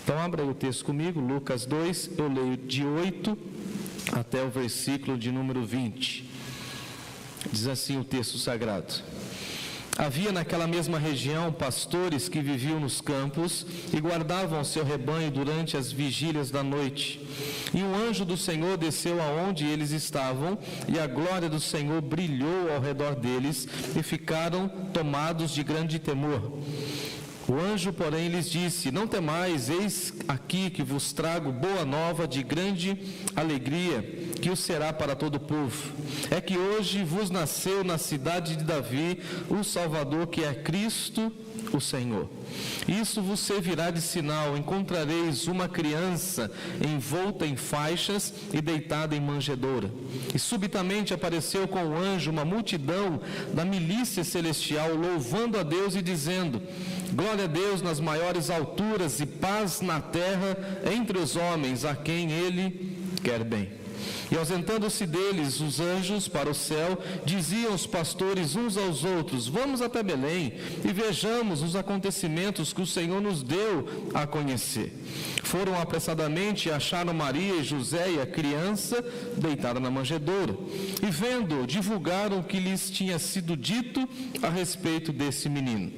Então abra aí o texto comigo, Lucas 2, eu leio de 8 até o versículo de número 20. Diz assim o texto sagrado: Havia naquela mesma região pastores que viviam nos campos e guardavam o seu rebanho durante as vigílias da noite. E um anjo do Senhor desceu aonde eles estavam, e a glória do Senhor brilhou ao redor deles, e ficaram tomados de grande temor. O anjo, porém, lhes disse: Não temais, eis aqui que vos trago boa nova de grande alegria, que o será para todo o povo. É que hoje vos nasceu na cidade de Davi o Salvador, que é Cristo o Senhor. Isso vos servirá de sinal: encontrareis uma criança envolta em faixas e deitada em manjedoura. E subitamente apareceu com o anjo uma multidão da milícia celestial, louvando a Deus e dizendo: Glória a Deus nas maiores alturas e paz na terra entre os homens, a quem Ele quer bem. E ausentando-se deles os anjos para o céu, diziam os pastores uns aos outros: Vamos até Belém e vejamos os acontecimentos que o Senhor nos deu a conhecer. Foram apressadamente e acharam Maria e José e a criança deitada na manjedoura. E vendo, divulgaram o que lhes tinha sido dito a respeito desse menino.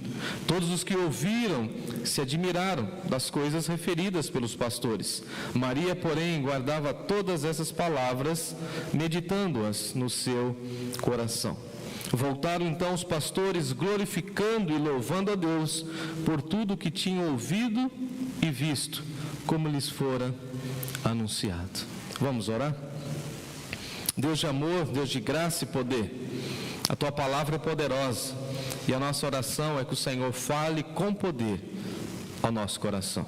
Todos os que ouviram se admiraram das coisas referidas pelos pastores. Maria, porém, guardava todas essas palavras, meditando-as no seu coração. Voltaram então os pastores, glorificando e louvando a Deus por tudo o que tinham ouvido e visto, como lhes fora anunciado. Vamos orar? Deus de amor, Deus de graça e poder, a Tua palavra é poderosa, e a nossa oração é que o Senhor fale com poder ao nosso coração.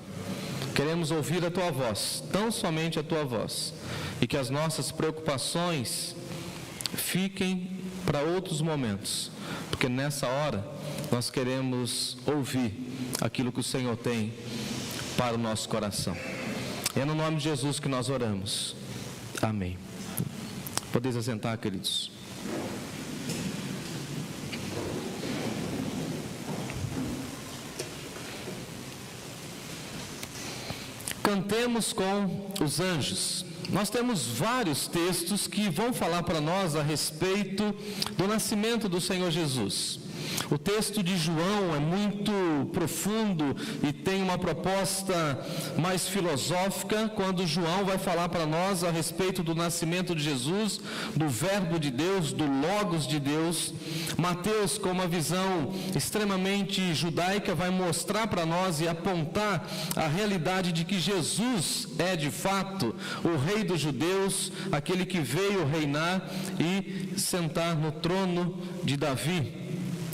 Queremos ouvir a Tua voz, tão somente a Tua voz, e que as nossas preocupações fiquem para outros momentos, porque nessa hora nós queremos ouvir aquilo que o Senhor tem para o nosso coração. É no nome de Jesus que nós oramos. Amém. Podeis assentar, queridos. Cantemos com os anjos. Nós temos vários textos que vão falar para nós a respeito do nascimento do Senhor Jesus. O texto de João é muito profundo e tem uma proposta mais filosófica, quando João vai falar para nós a respeito do nascimento de Jesus, do Verbo de Deus, do Logos de Deus. Mateus, com uma visão extremamente judaica, vai mostrar para nós e apontar a realidade de que Jesus é de fato o Rei dos judeus, aquele que veio reinar e sentar no trono de Davi.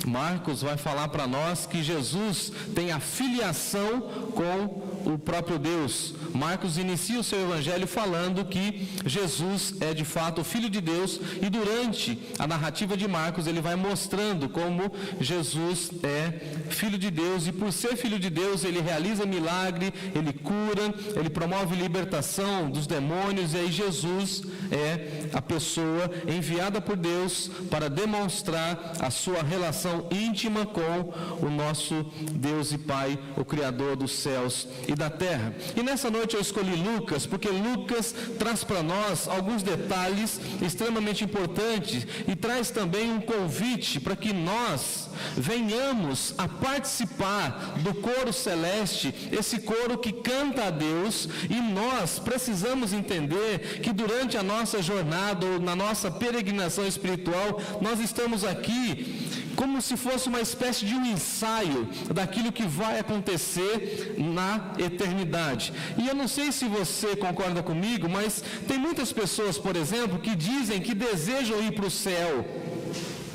Marcos vai falar para nós que Jesus tem a filiação com o próprio Deus. Marcos inicia o seu evangelho falando que Jesus é de fato o Filho de Deus, e durante a narrativa de Marcos ele vai mostrando como Jesus é Filho de Deus, e por ser Filho de Deus ele realiza milagre, ele cura, ele promove libertação dos demônios, e aí Jesus é a pessoa enviada por Deus para demonstrar a sua relação íntima com o nosso Deus e Pai, o Criador dos céus e da terra. E nessa noite eu escolhi Lucas, porque Lucas traz para nós alguns detalhes extremamente importantes e traz também um convite para que nós venhamos a participar do coro celeste, esse coro que canta a Deus, e nós precisamos entender que durante a nossa jornada ou na nossa peregrinação espiritual, nós estamos aqui como se fosse uma espécie de um ensaio daquilo que vai acontecer na eternidade. E eu não sei se você concorda comigo, mas tem muitas pessoas, por exemplo, que dizem que desejam ir para o céu.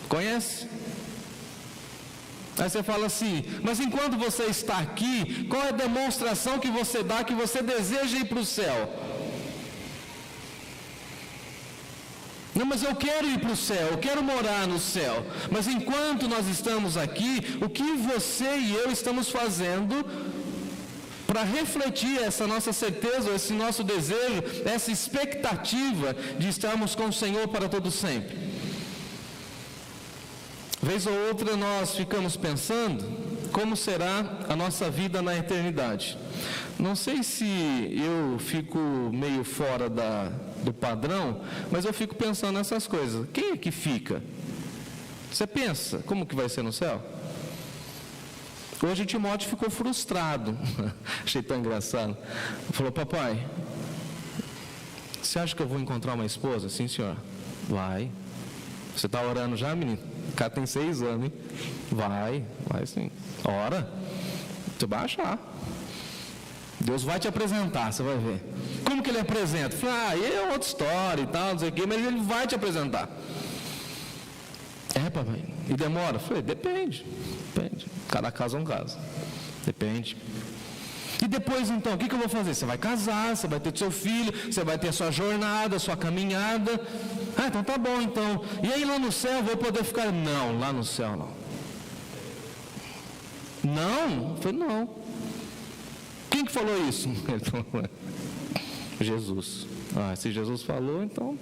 Conhece? Aí você fala assim: mas enquanto você está aqui, qual é a demonstração que você dá que você deseja ir para o céu? Não, mas eu quero ir para o céu, eu quero morar no céu. Mas enquanto nós estamos aqui, o que você e eu estamos fazendo para refletir essa nossa certeza, esse nosso desejo, essa expectativa de estarmos com o Senhor para todo sempre? Vez ou outra nós ficamos pensando como será a nossa vida na eternidade. Não sei se eu fico meio fora do padrão, mas eu fico pensando nessas coisas. Quem é que fica? Você pensa, como que vai ser no céu? Hoje o Timóteo ficou frustrado. Achei tão engraçado. Falou: papai, você acha que eu vou encontrar uma esposa? Sim, senhor. Vai. Você está orando já, menino? O cara tem 6 anos, hein? Vai sim. Ora. Você vai achar. Deus vai te apresentar, você vai ver. Como que ele apresenta? Fala: é outra história e tal, não sei o quê, mas ele vai te apresentar. Papai, e demora? Falei: depende. Cada caso é um caso. Depende. E depois então, o que eu vou fazer? Você vai casar, você vai ter seu filho, você vai ter a sua jornada, a sua caminhada. Então tá bom então. E aí lá no céu eu vou poder ficar? Não, lá no céu não. Não? Eu falei: não. Quem que falou isso? Ele falou: Jesus. Se Jesus falou, então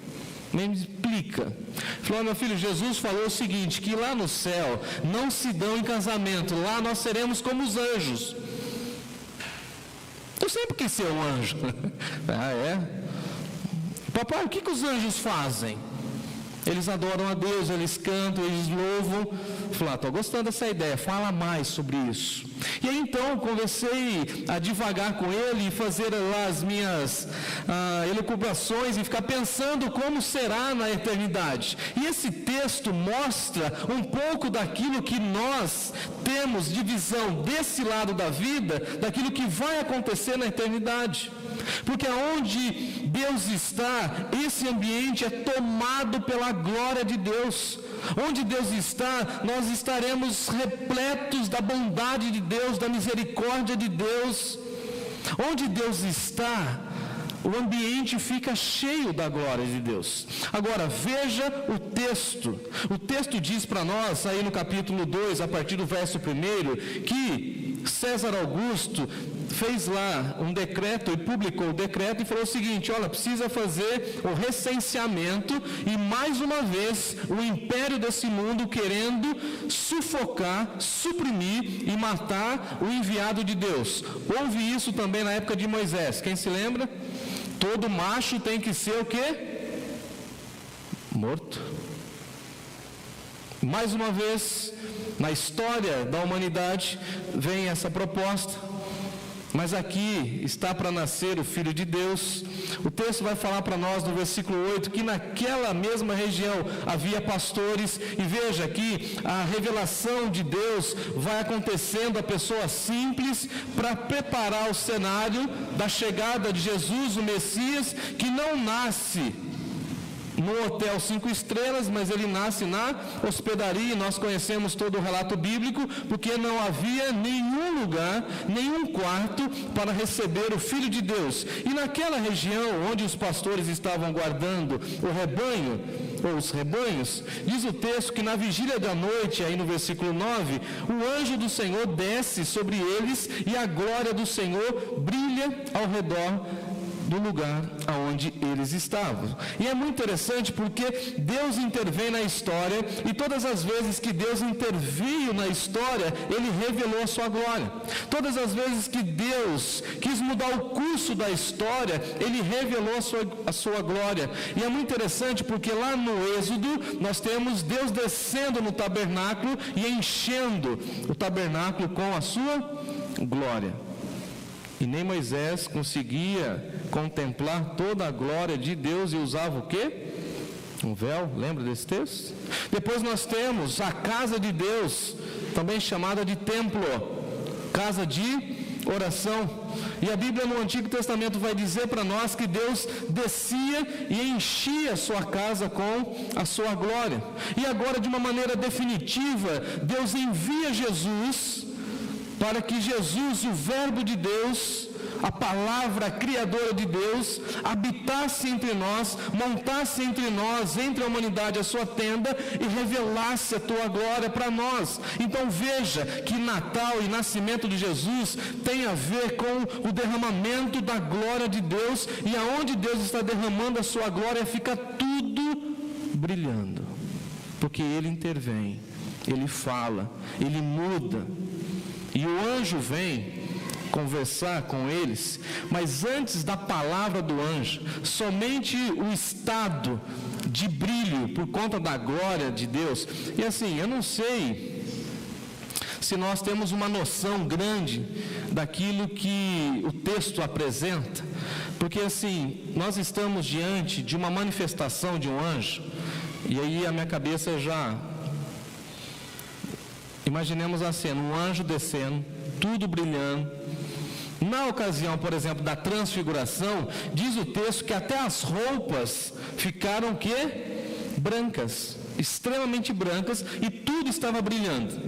nem me explica. Ele falou: meu filho, Jesus falou o seguinte, que lá no céu não se dão em casamento, lá nós seremos como os anjos. Eu sempre quis ser um anjo. Papai, o que os anjos fazem? Eles adoram a Deus, eles cantam, eles louvam. Falei: estou gostando dessa ideia, fala mais sobre isso. E aí então comecei a divagar com ele e fazer lá as minhas elucubrações e ficar pensando como será na eternidade. E esse texto mostra um pouco daquilo que nós temos de visão desse lado da vida, daquilo que vai acontecer na eternidade. Porque aonde Deus está, esse ambiente é tomado pela glória de Deus. Onde Deus está, nós estaremos repletos da bondade de Deus, da misericórdia de Deus. Onde Deus está, o ambiente fica cheio da glória de Deus. Agora, veja o texto. O texto diz para nós, aí no capítulo 2, a partir do verso 1, que César Augusto fez lá um decreto e publicou o decreto e falou o seguinte: olha, precisa fazer o recenseamento, e mais uma vez o império desse mundo querendo sufocar, suprimir e matar o enviado de Deus. Houve isso também na época de Moisés, quem se lembra? Todo macho tem que ser o quê? Morto. Mais uma vez, na história da humanidade, vem essa proposta. Mas aqui está para nascer o Filho de Deus. O texto vai falar para nós no versículo 8 que naquela mesma região havia pastores, e veja que a revelação de Deus vai acontecendo a pessoas simples para preparar o cenário da chegada de Jesus, o Messias, que não nasce no hotel 5 estrelas, mas ele nasce na hospedaria, e nós conhecemos todo o relato bíblico, porque não havia nenhum lugar, nenhum quarto para receber o Filho de Deus. E naquela região onde os pastores estavam guardando o rebanho, ou os rebanhos, diz o texto que na vigília da noite, aí no versículo 9, o anjo do Senhor desce sobre eles, e a glória do Senhor brilha ao redor do lugar aonde eles estavam. E é muito interessante porque Deus intervém na história, e todas as vezes que Deus interveio na história, Ele revelou a sua glória. Todas as vezes que Deus quis mudar o curso da história, Ele revelou a sua glória. E é muito interessante porque lá no Êxodo nós temos Deus descendo no tabernáculo e enchendo o tabernáculo com a sua glória. E nem Moisés conseguia contemplar toda a glória de Deus e usava o quê? Um véu, lembra desse texto? Depois nós temos a casa de Deus, também chamada de templo, casa de oração. E a Bíblia no Antigo Testamento vai dizer para nós que Deus descia e enchia a sua casa com a sua glória. E agora, de uma maneira definitiva, Deus envia Jesus, para que Jesus, o Verbo de Deus, a palavra criadora de Deus, habitasse entre nós, montasse entre nós, entre a humanidade, a sua tenda e revelasse a tua glória para nós. Então veja que Natal e nascimento de Jesus tem a ver com o derramamento da glória de Deus, e aonde Deus está derramando a sua glória fica tudo brilhando, porque Ele intervém, Ele fala, Ele muda. E o anjo vem conversar com eles, mas antes da palavra do anjo, somente o estado de brilho por conta da glória de Deus. E assim, eu não sei se nós temos uma noção grande daquilo que o texto apresenta, porque assim, nós estamos diante de uma manifestação de um anjo, e aí a minha cabeça já... Imaginemos a cena, um anjo descendo, tudo brilhando. Na ocasião, por exemplo, da transfiguração, diz o texto que até as roupas ficaram o quê? Brancas, extremamente brancas, e tudo estava brilhando.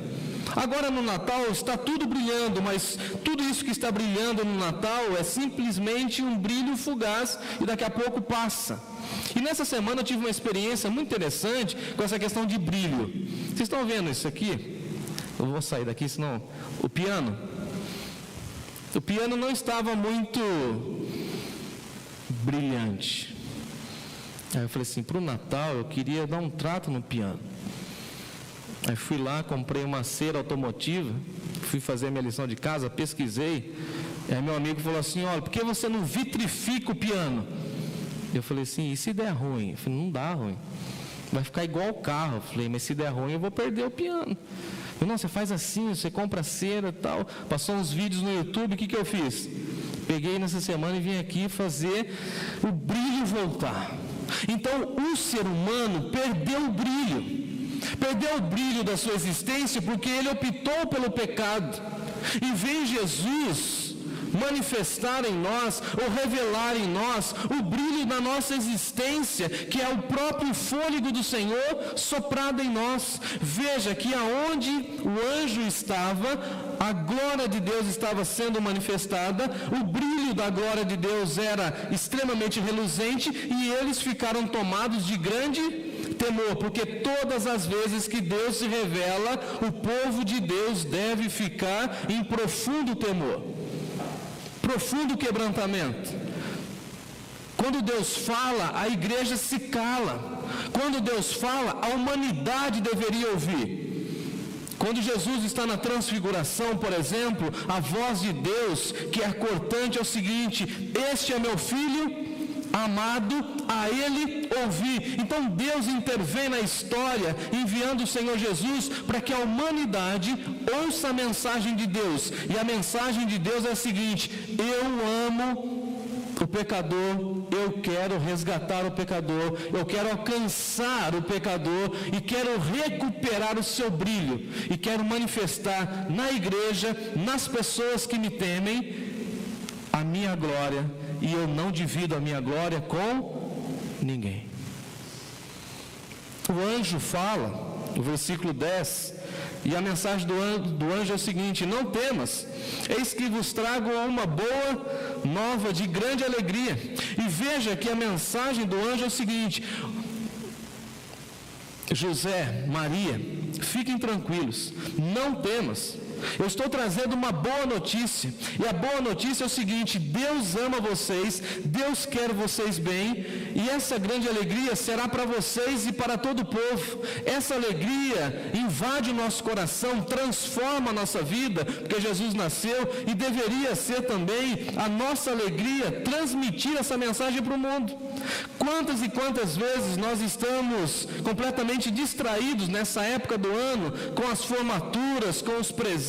Agora no Natal está tudo brilhando, mas tudo isso que está brilhando no Natal é simplesmente um brilho fugaz e daqui a pouco passa. E nessa semana eu tive uma experiência muito interessante com essa questão de brilho. Vocês estão vendo isso aqui? Eu vou sair daqui, senão... O piano não estava muito brilhante. Aí eu falei assim, para o Natal eu queria dar um trato no piano. Aí fui lá, comprei uma cera automotiva, fui fazer a minha lição de casa, pesquisei. Aí meu amigo falou assim, olha, por que você não vitrifica o piano? Eu falei assim, e se der ruim? Eu falei, não dá ruim, vai ficar igual o carro. Eu falei, mas se der ruim eu vou perder o piano. Não, você faz assim, você compra cera e tal. Passou uns vídeos no YouTube, o que eu fiz? Peguei nessa semana e vim aqui fazer o brilho voltar. Então, o ser humano perdeu o brilho da sua existência, porque ele optou pelo pecado. E vem Jesus manifestar em nós, ou revelar em nós, o brilho da nossa existência, que é o próprio fôlego do Senhor soprado em nós. Veja que aonde o anjo estava, a glória de Deus estava sendo manifestada, o brilho da glória de Deus era extremamente reluzente, e eles ficaram tomados de grande temor, porque todas as vezes que Deus se revela, o povo de Deus deve ficar em profundo temor, profundo quebrantamento. Quando Deus fala, a igreja se cala. Quando Deus fala, a humanidade deveria ouvir. Quando Jesus está na transfiguração, por exemplo, a voz de Deus, que é cortante, é o seguinte: este é meu filho amado, a ele ouvi. Então Deus intervém na história, enviando o Senhor Jesus para que a humanidade ouça a mensagem de Deus. E a mensagem de Deus é a seguinte: eu amo o pecador, eu quero resgatar o pecador, eu quero alcançar o pecador e quero recuperar o seu brilho, e quero manifestar na igreja, nas pessoas que me temem, a minha glória. E eu não divido a minha glória com ninguém. O anjo fala, no versículo 10, e a mensagem do anjo é o seguinte: não temas, eis que vos trago uma boa nova de grande alegria. E veja que a mensagem do anjo é o seguinte: José, Maria, fiquem tranquilos, não temas. Eu estou trazendo uma boa notícia, e a boa notícia é o seguinte: Deus ama vocês, Deus quer vocês bem, e essa grande alegria será para vocês e para todo o povo. Essa alegria invade o nosso coração, transforma a nossa vida, porque Jesus nasceu, e deveria ser também a nossa alegria transmitir essa mensagem para o mundo. Quantas e quantas vezes nós estamos completamente distraídos nessa época do ano, com as formaturas, com os presentes,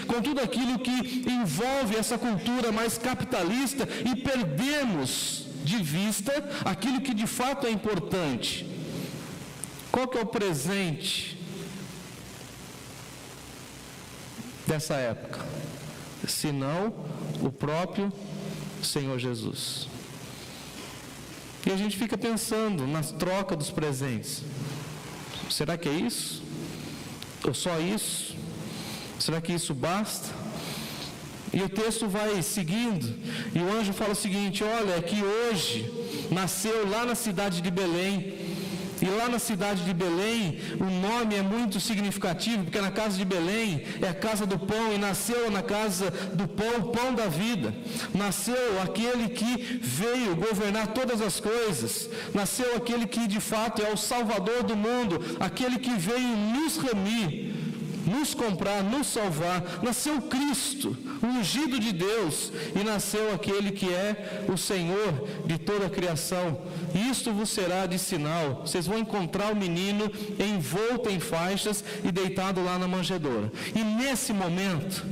com tudo aquilo que envolve essa cultura mais capitalista, e perdemos de vista aquilo que de fato é importante. Qual que é o presente dessa época? Senão o próprio Senhor Jesus. E a gente fica pensando na troca dos presentes. Será que é isso? Ou só isso? Será que isso basta? E o texto vai seguindo, e o anjo fala o seguinte: olha, que hoje nasceu lá na cidade de Belém. E lá na cidade de Belém, o nome é muito significativo, porque na casa de Belém é a casa do pão, e nasceu na casa do pão o pão da vida. Nasceu aquele que veio governar todas as coisas. Nasceu aquele que de fato é o Salvador do mundo, aquele que veio nos remir nos comprar, nos salvar. Nasceu Cristo, o ungido de Deus, e nasceu aquele que é o Senhor de toda a criação. Isto vos será de sinal: vocês vão encontrar o menino envolto em faixas e deitado lá na manjedoura. E nesse momento,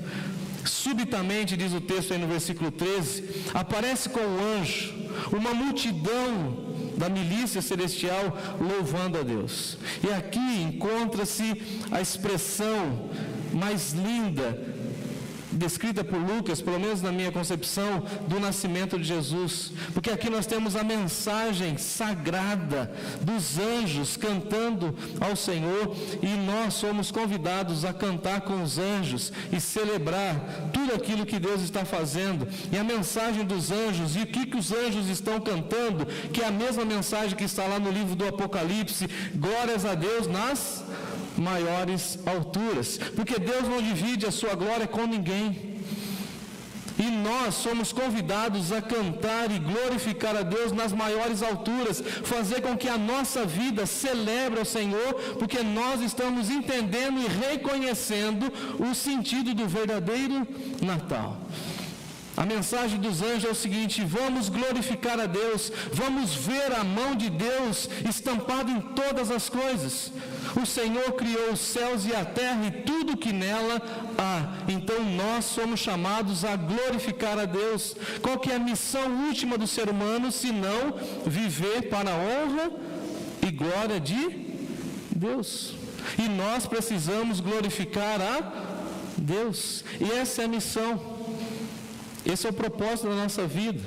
subitamente, diz o texto aí no versículo 13, aparece com o anjo uma multidão da milícia celestial louvando a Deus. E aqui encontra-se a expressão mais linda descrita por Lucas, pelo menos na minha concepção, do nascimento de Jesus, porque aqui nós temos a mensagem sagrada dos anjos cantando ao Senhor, e nós somos convidados a cantar com os anjos e celebrar tudo aquilo que Deus está fazendo. E a mensagem dos anjos, e o que os anjos estão cantando, que é a mesma mensagem que está lá no livro do Apocalipse: glórias a Deus nas maiores alturas, porque Deus não divide a sua glória com ninguém, e nós somos convidados a cantar e glorificar a Deus nas maiores alturas, fazer com que a nossa vida celebre ao Senhor, porque nós estamos entendendo e reconhecendo o sentido do verdadeiro Natal. A mensagem dos anjos é o seguinte: vamos glorificar a Deus, vamos ver a mão de Deus estampada em todas as coisas. O Senhor criou os céus e a terra e tudo que nela há. Então nós somos chamados a glorificar a Deus. Qual que é a missão última do ser humano, senão viver para a honra e glória de Deus? E nós precisamos glorificar a Deus. E essa é a missão. Esse é o propósito da nossa vida.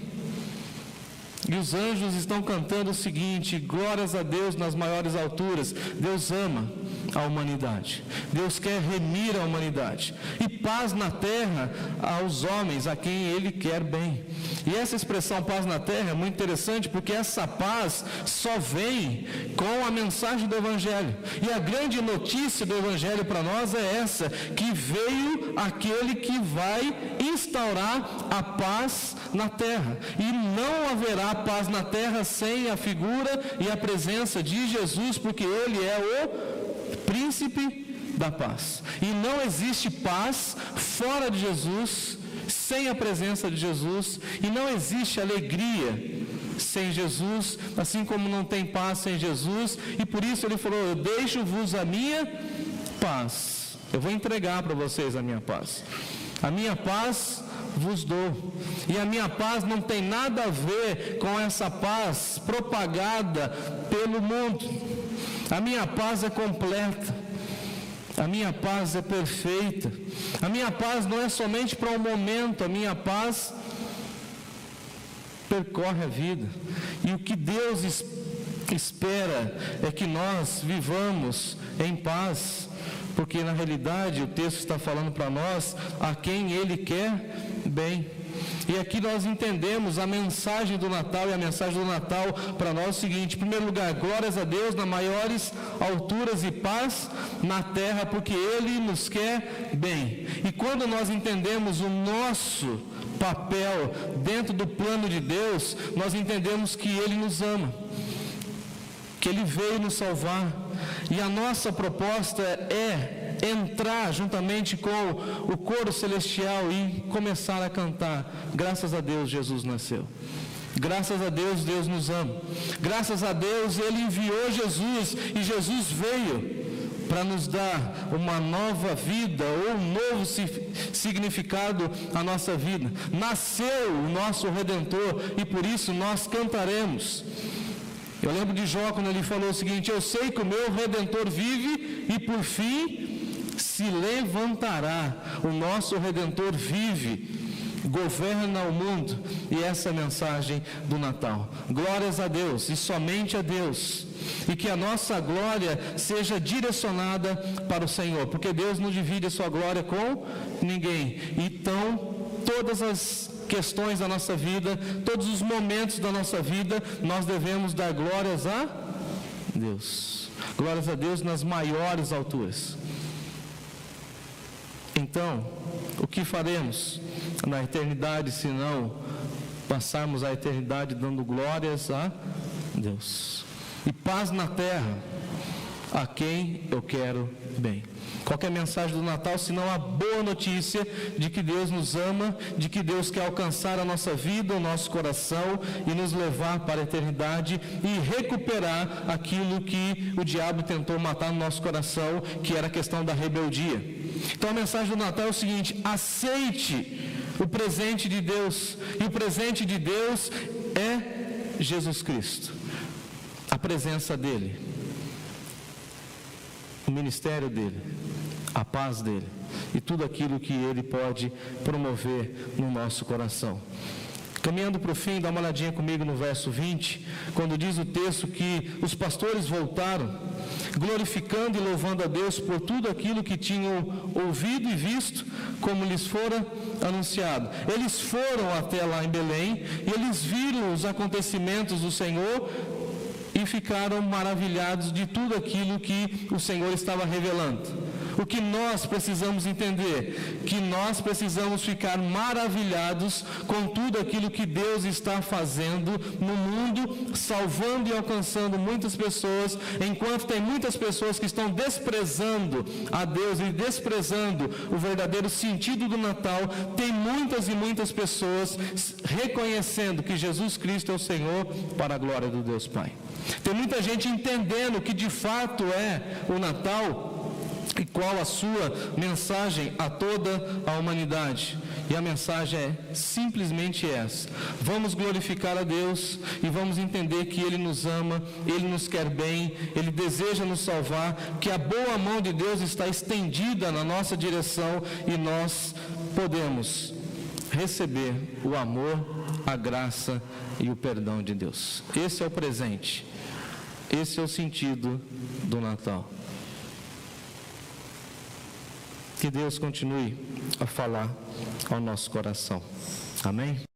E os anjos estão cantando o seguinte: glórias a Deus nas maiores alturas. Deus ama a humanidade. Deus quer remir a humanidade. E paz na terra aos homens, a quem Ele quer bem. E essa expressão paz na terra é muito interessante, porque essa paz só vem com a mensagem do Evangelho. E a grande notícia do Evangelho para nós é essa: que veio aquele que vai instaurar a paz na terra. E não haverá paz na terra sem a figura e a presença de Jesus, porque Ele é o príncipe da paz. E não existe paz fora de Jesus, sem a presença de Jesus, e não existe alegria sem Jesus, assim como não tem paz sem Jesus. E por isso Ele falou: eu deixo-vos a minha paz, eu vou entregar para vocês a minha paz. A minha paz vos dou. E a minha paz não tem nada a ver com essa paz propagada pelo mundo. A minha paz é completa. A minha paz é perfeita. A minha paz não é somente para um momento. A minha paz percorre a vida. E o que Deus espera é que nós vivamos em paz, porque na realidade o texto está falando para nós a quem Ele quer bem. E aqui nós entendemos a mensagem do Natal, e a mensagem do Natal para nós é o seguinte: em primeiro lugar, glórias a Deus nas maiores alturas e paz na terra, porque Ele nos quer bem. E quando nós entendemos o nosso papel dentro do plano de Deus, nós entendemos que Ele nos ama, que Ele veio nos salvar, e a nossa proposta é entrar juntamente com o coro celestial e começar a cantar: graças a Deus Jesus nasceu, graças a Deus Deus nos ama, graças a Deus Ele enviou Jesus, e Jesus veio para nos dar uma nova vida, ou um novo significado à nossa vida. Nasceu o nosso Redentor, e por isso nós cantaremos. Eu lembro de Jó quando ele falou o seguinte: eu sei que o meu Redentor vive e por fim se levantará. O nosso Redentor vive, governa o mundo. E essa é a mensagem do Natal. Glórias a Deus e somente a Deus. E que a nossa glória seja direcionada para o Senhor, porque Deus não divide a sua glória com ninguém. Então, todas as questões da nossa vida, todos os momentos da nossa vida, nós devemos dar glórias a Deus. Glórias a Deus nas maiores alturas. Então, o que faremos na eternidade, se não passarmos a eternidade dando glórias a Deus? E paz na terra a quem eu quero bem. Qual que é a mensagem do Natal, senão a boa notícia de que Deus nos ama, de que Deus quer alcançar a nossa vida, o nosso coração e nos levar para a eternidade e recuperar aquilo que o diabo tentou matar no nosso coração, que era a questão da rebeldia. Então a mensagem do Natal é o seguinte: aceite o presente de Deus, e o presente de Deus é Jesus Cristo, a presença dEle, o ministério dEle, a paz dEle e tudo aquilo que Ele pode promover no nosso coração. Caminhando para o fim, dá uma olhadinha comigo no verso 20, quando diz o texto que os pastores voltaram, glorificando e louvando a Deus por tudo aquilo que tinham ouvido e visto, como lhes fora anunciado. Eles foram até lá em Belém e eles viram os acontecimentos do Senhor e ficaram maravilhados de tudo aquilo que o Senhor estava revelando. O que nós precisamos entender? Que nós precisamos ficar maravilhados com tudo aquilo que Deus está fazendo no mundo, salvando e alcançando muitas pessoas, enquanto tem muitas pessoas que estão desprezando a Deus e desprezando o verdadeiro sentido do Natal. Tem muitas e muitas pessoas reconhecendo que Jesus Cristo é o Senhor para a glória do Deus Pai. Tem muita gente entendendo o que de fato é o Natal e qual a sua mensagem a toda a humanidade. E a mensagem é simplesmente essa: vamos glorificar a Deus e vamos entender que Ele nos ama, Ele nos quer bem, Ele deseja nos salvar, que a boa mão de Deus está estendida na nossa direção e nós podemos receber o amor, a graça e o perdão de Deus. Esse é o presente, esse é o sentido do Natal. Que Deus continue a falar ao nosso coração. Amém?